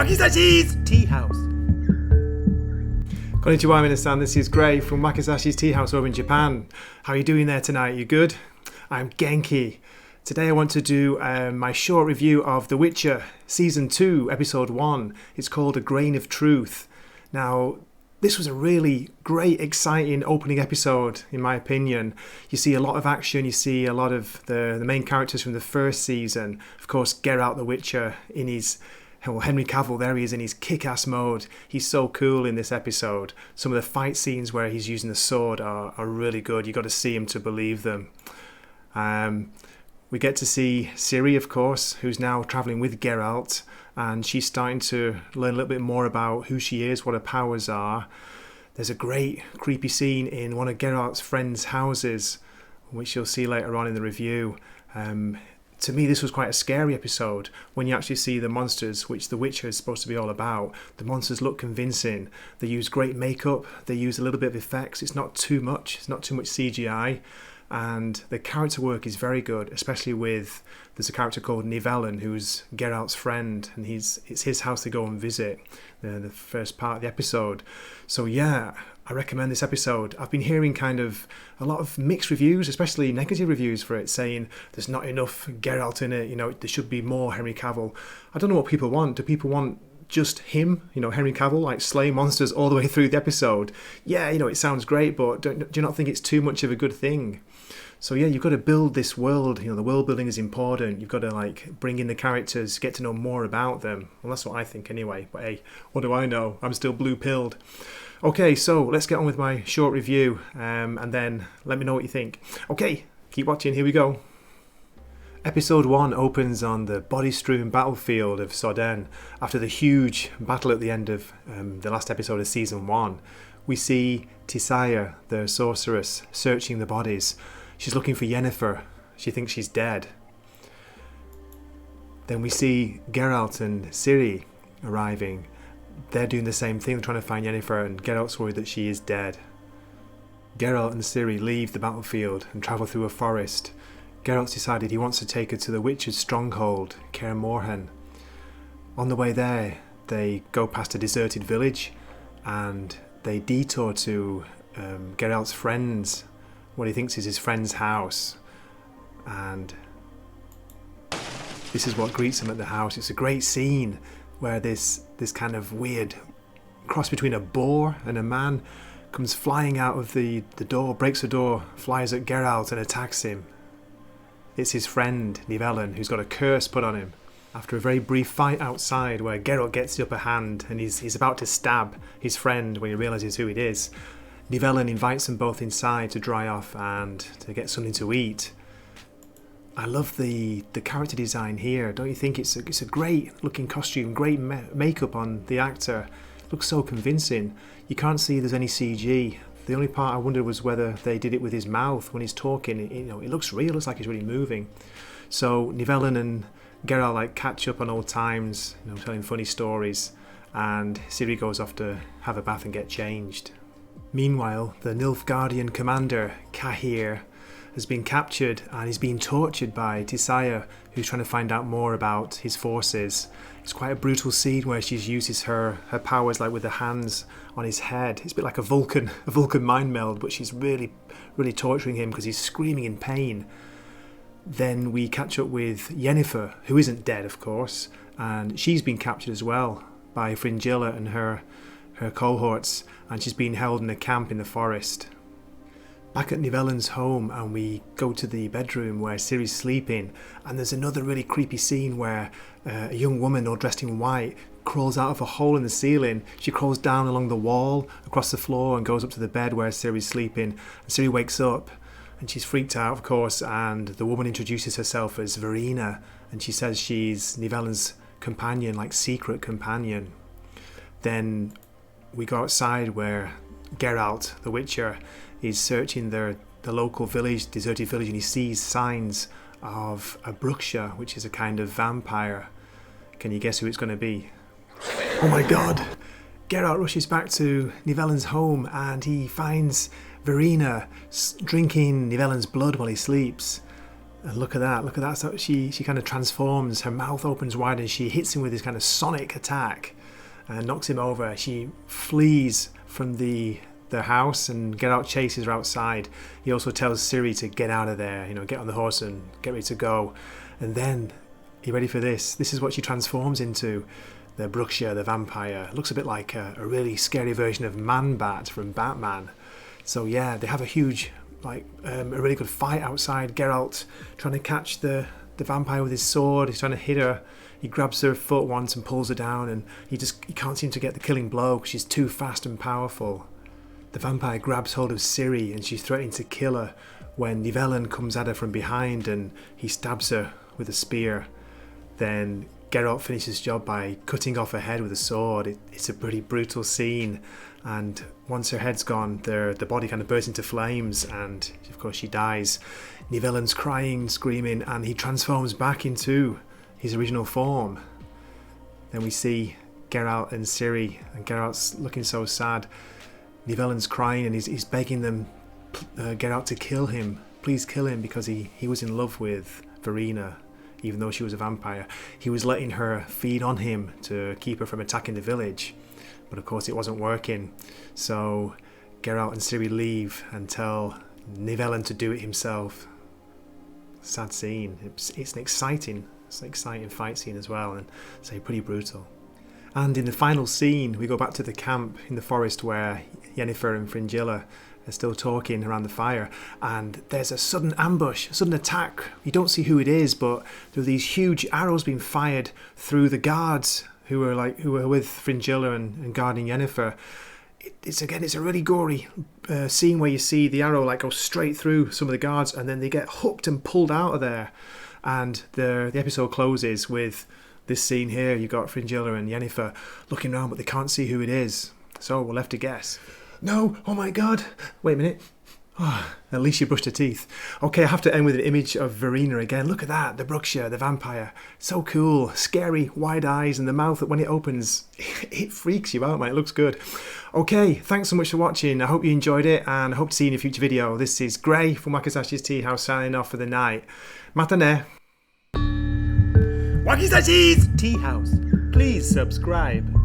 Wakisashi's Tea House. Konnichiwa, minasan. This is Gray from Wakisashi's Tea House over in Japan. How are you doing there tonight? You good? I'm Genki. Today I want to do my short review of The Witcher Season 2, Episode 1. It's called A Grain of Truth. Now, this was a really great, exciting opening episode, in my opinion. You see a lot of action, you see a lot of the main characters from the first season. Of course, Geralt the Witcher in his... Well, Henry Cavill, there he is in his kick-ass mode. He's so cool in this episode. Some of the fight scenes where he's using the sword are really good. You've got to see him to believe them. We get to see Ciri, of course, who's now travelling with Geralt, and she's starting to learn a little bit more about who she is, what her powers are. There's a great creepy scene in one of Geralt's friends' houses, which you'll see later on in the review. To me, this was quite a scary episode when you actually see the monsters, which The Witcher is supposed to be all about. The monsters look convincing. They use great makeup. They use a little bit of effects. It's not too much. It's not too much CGI. And the character work is very good, especially with... There's a character called Nivellen, who's Geralt's friend, and it's his house to go and visit, the first part of the episode. So yeah, I recommend this episode. I've been hearing kind of a lot of mixed reviews, especially negative reviews for it, saying there's not enough Geralt in it, there should be more Henry Cavill. I don't know what people want. Do people want just him, Henry Cavill, like slay monsters all the way through the episode? Yeah, it sounds great, but do you not think it's too much of a good thing? So yeah, you've got to build this world. The world building is important. You've got to bring in the characters, get to know more about them. Well, that's what I think anyway. But hey, what do I know? I'm still blue-pilled. Okay, so let's get on with my short review, and then let me know what you think. Okay, keep watching. Here we go. Episode 1 opens on the body-strewn battlefield of Sodden. After the huge battle at the end of the last episode of Season 1, we see Tissaia, the sorceress, searching the bodies. She's looking for Yennefer. She thinks she's dead. Then we see Geralt and Ciri arriving. They're doing the same thing, trying to find Yennefer, and Geralt's worried that she is dead. Geralt and Ciri leave the battlefield and travel through a forest. Geralt's decided he wants to take her to the Witcher's stronghold, Kaer Morhen. On the way there, they go past a deserted village, and they detour to Geralt's friend's, what he thinks is his friend's house. And this is what greets him at the house. It's a great scene where this kind of weird cross between a boar and a man comes flying out of the door, breaks the door, flies at Geralt and attacks him. It's his friend, Nivellen, who's got a curse put on him. After a very brief fight outside where Geralt gets the upper hand and he's about to stab his friend when he realises who it is, Nivellen invites them both inside to dry off and to get something to eat. I love the character design here. Don't you think it's a great looking costume, great makeup on the actor. It looks so convincing. You can't see there's any CG. The only part I wondered was whether they did it with his mouth when he's talking. It looks real. It looks like he's really moving. So Nivellen and Geralt catch up on old times, telling funny stories, and Ciri goes off to have a bath and get changed. Meanwhile, the Nilfgaardian commander, Cahir, has been captured and he's being tortured by Tissaia, who's trying to find out more about his forces. It's quite a brutal scene where she uses her powers with the hands on his head. It's a bit like a Vulcan mind meld, but she's really, really torturing him because he's screaming in pain. Then we catch up with Yennefer, who isn't dead, of course, and she's been captured as well by Fringilla and her cohorts, and she's being held in a camp in the forest. Back at Nivellen's home, and we go to the bedroom where Ciri's sleeping, and there's another really creepy scene where a young woman all dressed in white crawls out of a hole in the ceiling. She crawls down along the wall, across the floor, and goes up to the bed where Ciri's sleeping. And Ciri wakes up, and she's freaked out, of course, and the woman introduces herself as Verina, and she says she's Nivellen's companion, secret companion. Then we go outside where Geralt, the Witcher, is searching the local village, deserted village, and he sees signs of a Bruxa, which is a kind of vampire. Can you guess who it's going to be? Oh my god! Geralt rushes back to Nivellen's home and he finds Verina drinking Nivellen's blood while he sleeps. And look at that, look at that. So she kind of transforms, her mouth opens wide and she hits him with this kind of sonic attack and knocks him over. She flees from the house and Geralt chases her outside. He also tells Ciri to get out of there, get on the horse and get ready to go. And then, you ready for this? This is what she transforms into. The Bruxa, the vampire. It looks a bit like a really scary version of Man-Bat from Batman. So yeah, they have a huge, a really good fight outside. Geralt trying to catch the vampire with his sword. He's trying to hit her. He grabs her foot once and pulls her down, and he can't seem to get the killing blow because she's too fast and powerful. The vampire grabs hold of Ciri and she's threatening to kill her when Nivellen comes at her from behind and he stabs her with a spear. Then Geralt finishes his job by cutting off her head with a sword. It's a pretty brutal scene, and once her head's gone, the body kind of bursts into flames and of course she dies. Nivellen's crying, screaming, and he transforms back into his original form. Then we see Geralt and Ciri, and Geralt's looking so sad. Nivellen's crying and he's begging them, Geralt, to kill him. Please kill him, because he was in love with Verena, even though she was a vampire. He was letting her feed on him to keep her from attacking the village. But of course it wasn't working. So Geralt and Ciri leave and tell Nivellen to do it himself. Sad scene. It's an exciting fight scene as well, and so pretty brutal. And in the final scene, we go back to the camp in the forest where Yennefer and Fringilla are still talking around the fire, and there's a sudden ambush, a sudden attack. You don't see who it is, but there are these huge arrows being fired through the guards who were with Fringilla and guarding Yennefer. It's a really gory scene where you see the arrow go straight through some of the guards, and then they get hooked and pulled out of there. And the episode closes with this scene here. You've got Fringilla and Yennefer looking around, but they can't see who it is. So we're left to guess. No, oh my god, wait a minute. Oh, at least she brushed her teeth. Okay, I have to end with an image of Verena again. Look at that, the Bruxa, the vampire. So cool, scary, wide eyes, and the mouth that when it opens, it freaks you out, mate. It looks good. Okay, thanks so much for watching. I hope you enjoyed it, and I hope to see you in a future video. This is Gray from Wakisashi's Tea House signing off for the night. Matane. Wakisashi's Tea House. Please subscribe.